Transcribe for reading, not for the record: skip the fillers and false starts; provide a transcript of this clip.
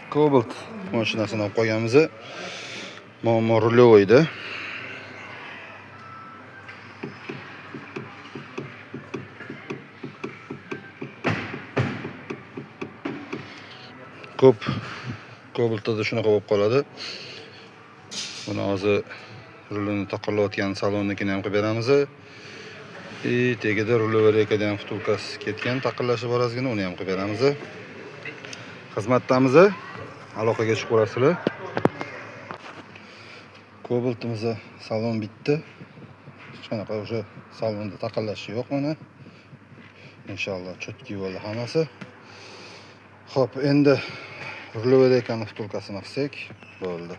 Cobalt mashinasini olib qo'yganmiz. Muammo rulovoyda. Ko'p Cobaltda shunaqa bo'lib qoladi. Buni hozir rulini taqillayotgan salonnikini ham qilib beramiz. Tegida rulovarekadan ham vtulkasi ketgan, taqillashib borasini uni ham qilib beramiz. Xizmatdamiz. Aloqaga chiqib ko'rasizlar. Cobaltimiz salon bitdi. Hech qanaqa o'sha salonda taqillashi yo'q mana. Inshaalloh chotki bo'ldi hammasi. Xo'p, endi rulovarekani vtulkasini qilsak bo'ldi.